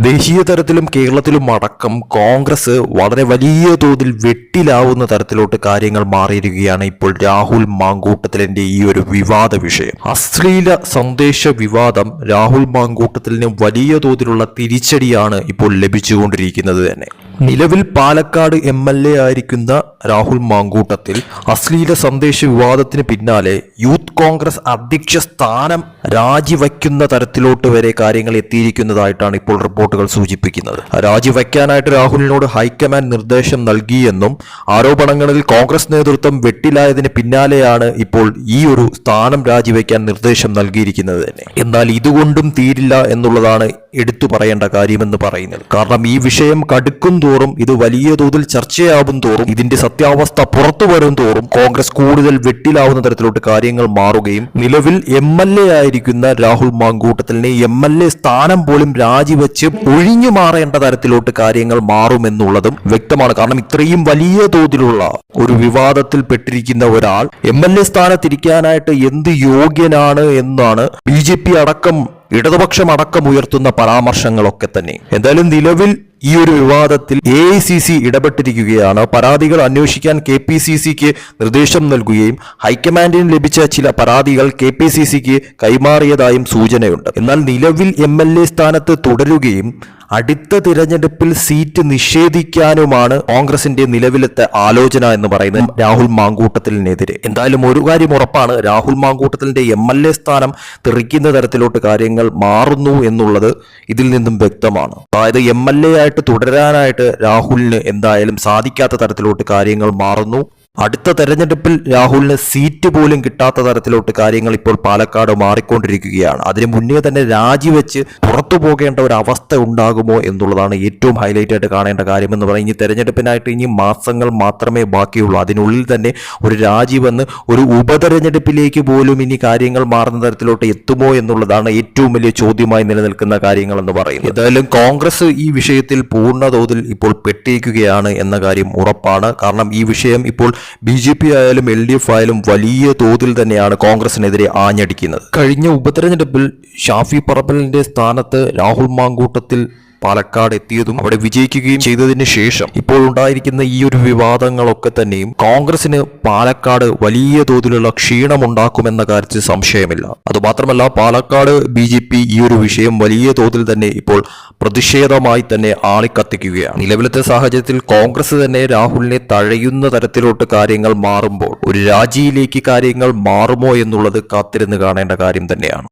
ദേശീയ തലത്തിലും കേരളത്തിലും അടക്കം കോൺഗ്രസ് വളരെ വലിയ തോതിൽ വെട്ടിലാവുന്ന തരത്തിലോട്ട് കാര്യങ്ങൾ മാറിയിരിക്കുകയാണ് ഇപ്പോൾ രാഹുൽ മാങ്കൂട്ടത്തിലിന്റെ ഈ ഒരു വിവാദ വിഷയം. അശ്ലീല സന്ദേശ വിവാദം രാഹുൽ മാങ്കൂട്ടത്തിലിന് വലിയ തോതിലുള്ള തിരിച്ചടിയാണ് ഇപ്പോൾ ലഭിച്ചുകൊണ്ടിരിക്കുന്നത് തന്നെ. നിലവിൽ പാലക്കാട് MLA ആയിരിക്കുന്ന രാഹുൽ മാങ്കൂട്ടത്തിൽ അശ്ലീല സന്ദേശ വിവാദത്തിന് പിന്നാലെ യൂത്ത് കോൺഗ്രസ് അധ്യക്ഷ സ്ഥാനം രാജിവയ്ക്കുന്ന തരത്തിലോട്ട് വരെ കാര്യങ്ങൾ എത്തിയിരിക്കുന്നതായിട്ടാണ് ഇപ്പോൾ റിപ്പോർട്ടുകൾ സൂചിപ്പിക്കുന്നത്. രാജിവയ്ക്കാനായിട്ട് രാഹുലിനോട് ഹൈക്കമാൻഡ് നിർദ്ദേശം നൽകിയെന്നും ആരോപണങ്ങളിൽ കോൺഗ്രസ് നേതൃത്വം വെട്ടിലായതിന് പിന്നാലെയാണ് ഇപ്പോൾ ഈ ഒരു സ്ഥാനം രാജിവയ്ക്കാൻ നിർദ്ദേശം നൽകിയിരിക്കുന്നത് തന്നെ. എന്നാൽ ഇതുകൊണ്ടും തീരില്ല എന്നുള്ളതാണ് എടുത്തു പറയേണ്ട കാര്യമെന്ന് പറയുന്നത്. കാരണം ഈ വിഷയം കടുക്കും തോറും, ഇത് വലിയ തോതിൽ ചർച്ചയാവും തോറും, ഇതിന്റെ സത്യാവസ്ഥ പുറത്തു വരും തോറും കോൺഗ്രസ് കൂടുതൽ വെട്ടിലാവുന്ന തരത്തിലോട്ട് കാര്യങ്ങൾ മാറുകയും നിലവിൽ MLA ആയിരിക്കുന്ന രാഹുൽ മാങ്കൂട്ടത്തിലിനെ MLA സ്ഥാനം പോലും രാജിവെച്ച് ഒഴിഞ്ഞു മാറേണ്ട തരത്തിലോട്ട് കാര്യങ്ങൾ മാറുമെന്നുള്ളതും വ്യക്തമാണ്. കാരണം ഇത്രയും വലിയ തോതിലുള്ള ഒരു വിവാദത്തിൽ പെട്ടിരിക്കുന്ന ഒരാൾ MLA സ്ഥാനത്തിരിക്കാനായിട്ട് എന്ത് യോഗ്യനാണ് എന്നാണ് BJP അടക്കം ഇടതുപക്ഷം അടക്കം ഉയർത്തുന്ന പരാമർശങ്ങളൊക്കെ തന്നെ. എന്തായാലും നിലവിൽ ഈ ഒരു വിവാദത്തിൽ AICC ഇടപെട്ടിരിക്കുകയാണ്. പരാതികൾ അന്വേഷിക്കാൻ KPCCക്ക് നിർദ്ദേശം നൽകുകയും ഹൈക്കമാൻഡിന് ലഭിച്ച ചില പരാതികൾ KPCCക്ക് കൈമാറിയതായും സൂചനയുണ്ട്. എന്നാൽ നിലവിൽ MLA സ്ഥാനത്ത് തുടരുകയും അടുത്ത തിരഞ്ഞെടുപ്പിൽ സീറ്റ് നിഷേധിക്കാനുമാണ് കോൺഗ്രസിന്റെ നിലവിലത്തെ ആലോചന എന്ന് പറയുന്നത് രാഹുൽ മാങ്കൂട്ടത്തിലിനെതിരെ. എന്തായാലും ഒരു കാര്യം ഉറപ്പാണ്, രാഹുൽ മാങ്കൂട്ടത്തിലിന്റെ MLA സ്ഥാനം തെറിക്കുന്ന തരത്തിലോട്ട് കാര്യങ്ങൾ മാറുന്നു എന്നുള്ളത് ഇതിൽ നിന്നും വ്യക്തമാണ്. അതായത് MLA ആയിട്ട് തുടരാനായിട്ട് രാഹുലിന് എന്തായാലും സാധിക്കാത്ത തരത്തിലോട്ട് കാര്യങ്ങൾ മാറുന്നു. അടുത്ത തെരഞ്ഞെടുപ്പിൽ രാഹുലിന് സീറ്റ് പോലും കിട്ടാത്ത തരത്തിലോട്ട് കാര്യങ്ങൾ ഇപ്പോൾ പാലക്കാട് മാറിക്കൊണ്ടിരിക്കുകയാണ്. അതിന് മുന്നേ തന്നെ രാജിവെച്ച് പുറത്തു പോകേണ്ട ഒരു അവസ്ഥ ഉണ്ടാകുമോ എന്നുള്ളതാണ് ഏറ്റവും ഹൈലൈറ്റ് ആയിട്ട് കാണേണ്ട കാര്യമെന്ന് പറയുന്നത്. ഇനി തെരഞ്ഞെടുപ്പിനായിട്ട് ഇനി മാസങ്ങൾ മാത്രമേ ബാക്കിയുള്ളൂ. അതിനുള്ളിൽ തന്നെ ഒരു രാജിവെന്ന് ഒരു ഉപതെരഞ്ഞെടുപ്പിലേക്ക് പോലും ഇനി കാര്യങ്ങൾ മാറുന്ന തരത്തിലോട്ട് എത്തുമോ എന്നുള്ളതാണ് ഏറ്റവും വലിയ ചോദ്യമായി നിലനിൽക്കുന്ന കാര്യങ്ങൾ എന്ന് പറയുന്നത്. ഏതായാലും കോൺഗ്രസ് ഈ വിഷയത്തിൽ പൂർണ്ണ തോതിൽ ഇപ്പോൾ പെട്ടിരിക്കുകയാണ് എന്ന കാര്യം ഉറപ്പാണ്. കാരണം ഈ വിഷയം ഇപ്പോൾ BJP ആയാലും LDF ആയാലും വലിയ തോതിൽ തന്നെയാണ് കോൺഗ്രസിനെതിരെ ആഞ്ഞടിക്കുന്നത്. കഴിഞ്ഞ ഉപതെരഞ്ഞെടുപ്പിൽ ഷാഫി പറമ്പലിന്റെ സ്ഥാനത്ത് രാഹുൽ മാങ്കൂട്ടത്തിൽ പാലക്കാട് എത്തിയതും അവിടെ വിജയിക്കുകയും ചെയ്തതിന് ശേഷം ഇപ്പോൾ ഉണ്ടായിരിക്കുന്ന ഈ ഒരു വിവാദങ്ങളൊക്കെ തന്നെയും കോൺഗ്രസിന് പാലക്കാട് വലിയ തോതിലുള്ള ക്ഷീണമുണ്ടാക്കുമെന്ന കാര്യത്തിൽ സംശയമില്ല. അതുമാത്രമല്ല പാലക്കാട് BJP ഈ ഒരു വിഷയം വലിയ തോതിൽ തന്നെ ഇപ്പോൾ പ്രതിഷേധമായി തന്നെ ആളിക്കത്തിക്കുകയാണ്. നിലവിലത്തെ സാഹചര്യത്തിൽ കോൺഗ്രസ് തന്നെ രാഹുലിനെ തഴയുന്ന തരത്തിലോട്ട് കാര്യങ്ങൾ മാറുമ്പോൾ ഒരു രാജിയിലേക്ക് കാര്യങ്ങൾ മാറുമോ എന്നുള്ളത് കാത്തിരുന്ന് കാണേണ്ട കാര്യം തന്നെയാണ്.